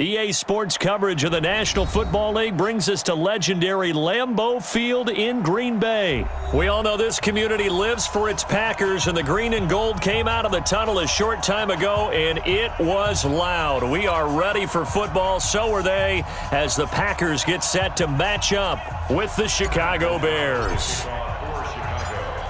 EA Sports coverage of the National Football League brings us to legendary Lambeau Field in Green Bay. We all know this community lives for its Packers, and the green and gold came out of the tunnel a short time ago, and it was loud. We are ready for football, so are they, as the Packers get set to match up with the Chicago Bears.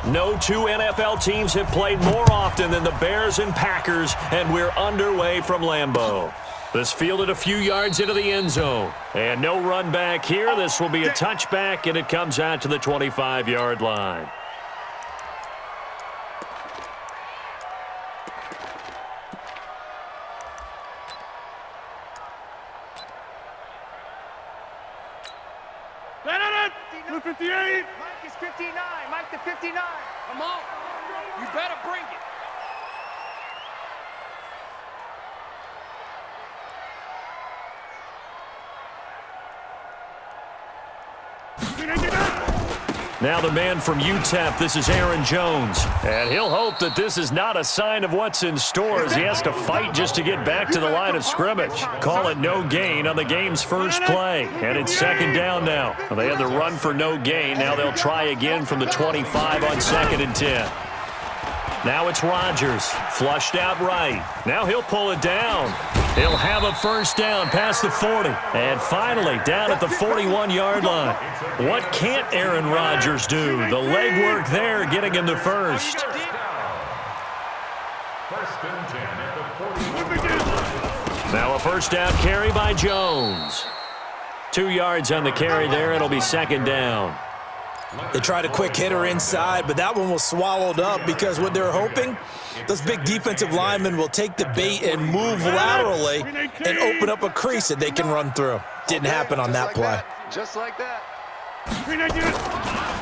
No two NFL teams have played more often than the Bears and Packers, and we're underway from Lambeau. This fielded a few yards into the end zone. And no run back here. This will be a touchback, and it comes out to the 25-yard line. Mike 58. Mike is 59. Mike the 59. Come on. You better bring it. Now the man from UTEP, this is Aaron Jones. And he'll hope that this is not a sign of what's in store as he has to fight just to get back to the line of scrimmage. Call it no gain on the game's first play. And it's second down now. Well, they had the run for no gain. Now they'll try again from the 25 on 2nd and 10. Now it's Rodgers, flushed out right. Now he'll pull it down. He'll have a first down past the 40. And finally, down at the 41-yard line. What can't Aaron Rodgers do? The legwork there getting him to first. Now a first down carry by Jones. 2 yards on the carry there. It'll be second down. They tried a quick hitter inside, but that one was swallowed up because what they're hoping, those big defensive linemen will take the bait and move laterally and open up a crease that they can run through. Didn't happen on that play. Just like that.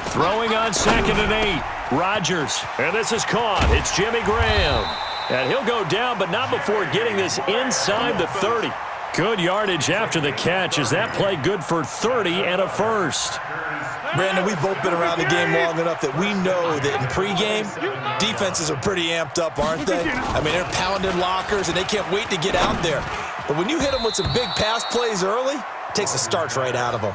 Throwing on 2nd and 8. Rodgers. And this is caught. It's Jimmy Graham. And he'll go down, but not before getting this inside the 30. Good yardage after the catch. Is that play good for 30 and a first? Brandon, we've both been around the game long enough that we know that in pregame, defenses are pretty amped up, aren't they? I mean, they're pounding lockers, and they can't wait to get out there. But when you hit them with some big pass plays early, it takes the starch right out of them.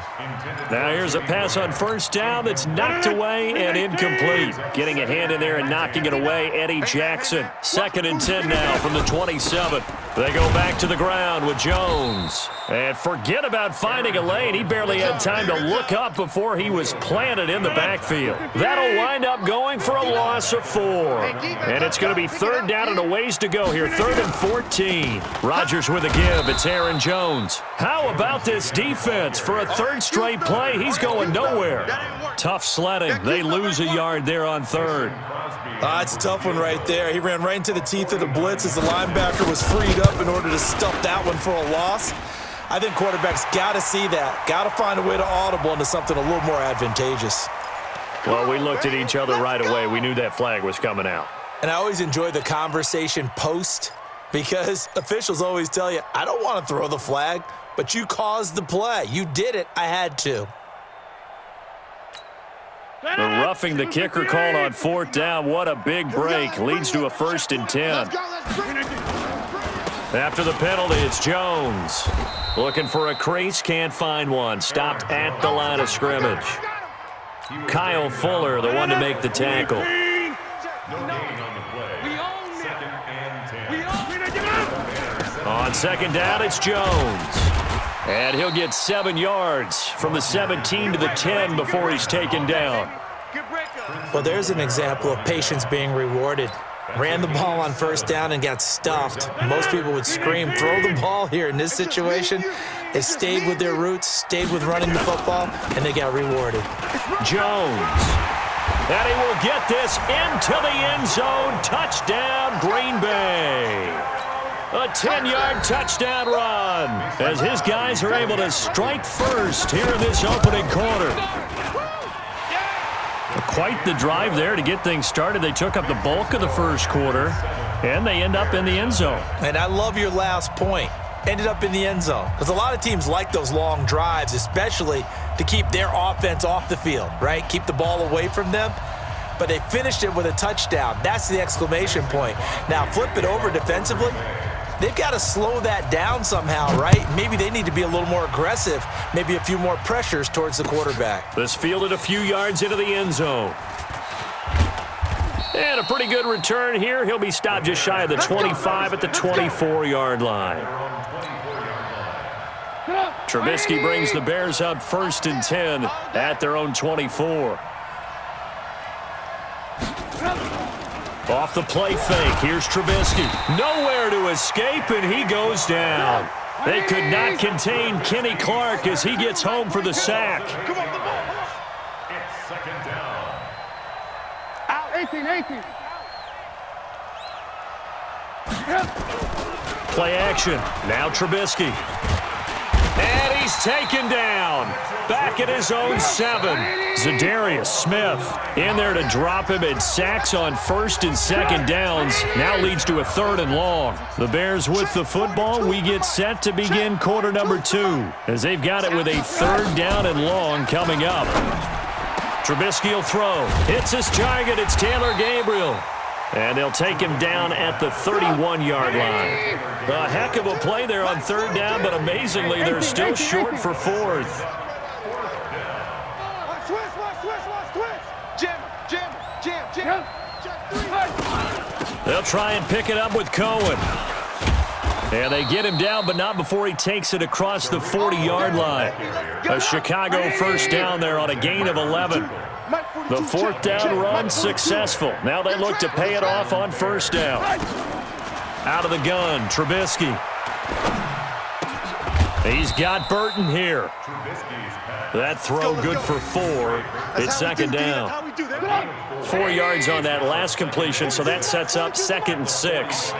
Now here's a pass on first down that's knocked away and incomplete. Getting a hand in there and knocking it away, Eddie Jackson. 2nd and 10 now from the 27. They go back to the ground with Jones. And forget about finding a lane. He barely had time to look up before he was planted in the backfield. That'll wind up going for a loss of 4. And it's going to be third down and a ways to go here. 3rd and 14. Rodgers with a give. It's Aaron Jones. How about this defense? For a third straight play, he's going nowhere. Tough sledding. They lose a yard there on 3rd. It's a tough one right there. He ran right into the teeth of the blitz as the linebacker was freed up in order to stuff that one for a loss. I think quarterbacks got to see that. Got to find a way to audible into something a little more advantageous. Well, we looked at each other right away. We knew that flag was coming out. And I always enjoy the conversation post because officials always tell you, I don't want to throw the flag, but you caused the play. You did it. I had to. The roughing the kicker called on 4th down. What a big break. Leads to a 1st and 10. After the penalty, it's Jones. Looking for a crease, can't find one. Stopped at the line of scrimmage. Kyle Fuller, the one to make the tackle. On 2nd down, it's Jones. And he'll get 7 yards from the 17 to the 10 before he's taken down. Well, there's an example of patience being rewarded. Ran the ball on first down and got stuffed. Most people would scream, throw the ball here. In this situation, they stayed with their roots, stayed with running the football, and they got rewarded. Jones. And he will get this into the end zone. Touchdown, Green Bay. A 10-yard touchdown run as his guys are able to strike first here in this opening quarter. Quite the drive there to get things started. They took up the bulk of the first quarter, and they end up in the end zone. And I love your last point. Ended up in the end zone. Because a lot of teams like those long drives, especially to keep their offense off the field, right? Keep the ball away from them. But they finished it with a touchdown. That's the exclamation point. Now, flip it over defensively. they've got to slow that down somehow, right? Maybe they need to be a little more aggressive, maybe a few more pressures towards the quarterback. This fielded a few yards into the end zone. And a pretty good return here. He'll be stopped just shy of the 25 at the 24-yard line. Trubisky brings the Bears up 1st and 10 at their own 24. Off the play fake, here's Trubisky. Nowhere to escape, and he goes down. They could not contain Kenny Clark as he gets home for the sack. It's 2nd down. Out, 18. Play action, now Trubisky. And he's taken down. Back at his own 7. Za'Darius Smith in there to drop him, and sacks on 1st and 2nd downs. Now leads to a 3rd and long. The Bears with the football. We get set to begin quarter number 2 as they've got it with a 3rd down and long coming up. Trubisky will throw. Hits his target. It's Taylor Gabriel. And they'll take him down at the 31-yard line. A heck of a play there on 3rd down, but amazingly, they're still short for 4th. Jim. They'll try and pick it up with Cohen. And they get him down, but not before he takes it across the 40-yard line. A Chicago 1st down there on a gain of 11. The 4th down run successful. Now they look to pay it off on 1st down. Out of the gun, Trubisky. He's got Burton here. That throw good for 4. It's 2nd down. 4 yards on that last completion, so that sets up 2nd and 6.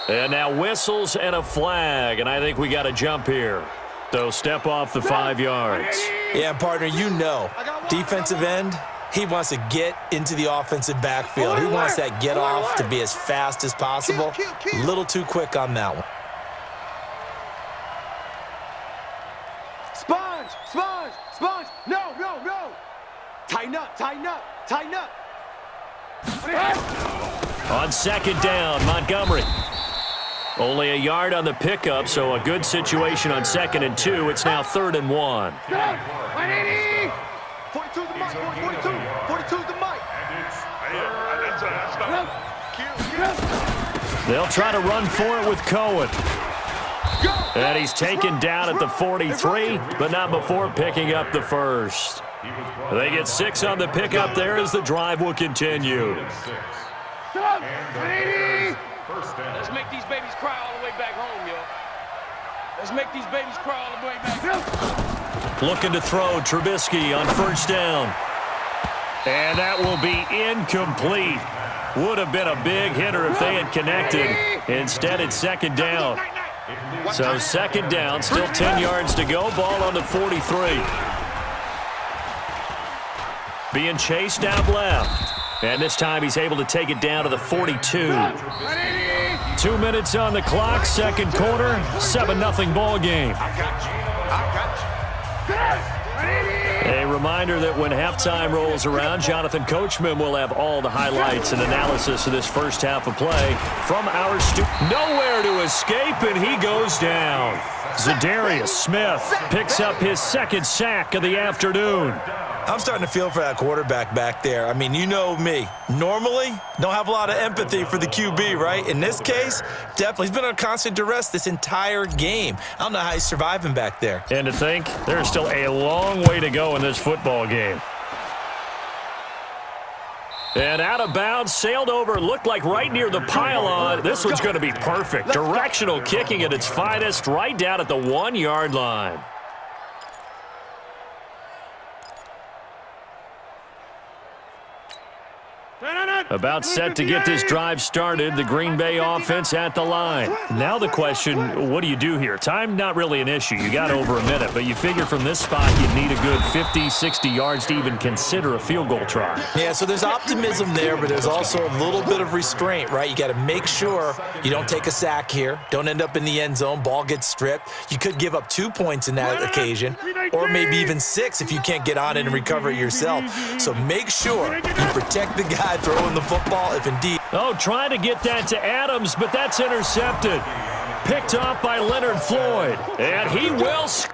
And now whistles and a flag, and I think we got a jump here. So step off the 5 yards. Yeah, partner, you know, defensive end, he wants to get into the offensive backfield. He wants that get off to be as fast as possible. A little too quick on that one. Sponge. No. Tighten up. On 2nd down, Montgomery. Only a yard on the pickup, so a good situation on 2nd and 2. It's now 3rd and 1. 180. 42's the mic. 42's the mic. They'll try to run for it with Cohen. And he's taken down at the 43, but not before picking up the 1st. They get 6 on the pickup there as the drive will continue. 180. Let's make these babies cry all the way back home, yo. Let's make these babies cry all the way back home. Looking to throw, Trubisky on 1st down. And that will be incomplete. Would have been a big hitter if they had connected. Instead, it's 2nd down. So 2nd down, still 10 yards to go. Ball on the 43. Being chased out left. And this time he's able to take it down to the 42. 2 minutes on the clock, 2nd quarter, 7-0 ball game. A reminder that when halftime rolls around, Jonathan Coachman will have all the highlights and analysis of this first half of play from our nowhere to escape, and he goes down. Za'Darius Smith picks up his 2nd sack of the afternoon. I'm starting to feel for that quarterback back there. I mean, you know me. Normally, don't have a lot of empathy for the QB, right? In this case, definitely. He's been on constant duress this entire game. I don't know how he's surviving back there. And to think, there's still a long way to go in this football game. And out of bounds, sailed over, looked like right near the pylon. This one's going to be perfect. Directional kicking at its finest, right down at the 1-yard line. About set to get this drive started, the Green Bay offense at the line. Now the question, what do you do here? Time not really an issue. You got over a minute, but you figure from this spot you'd need a good 50, 60 yards to even consider a field goal try. Yeah, so there's optimism there, but there's also a little bit of restraint, right? You got to make sure you don't take a sack here, don't end up in the end zone, ball gets stripped. You could give up 2 points in that occasion, or maybe even 6 if you can't get on it and recover it yourself. So make sure you protect the guy throwing the football if indeed. Oh, trying to get that to Adams, but that's intercepted. Picked off by Leonard Floyd. And he will score.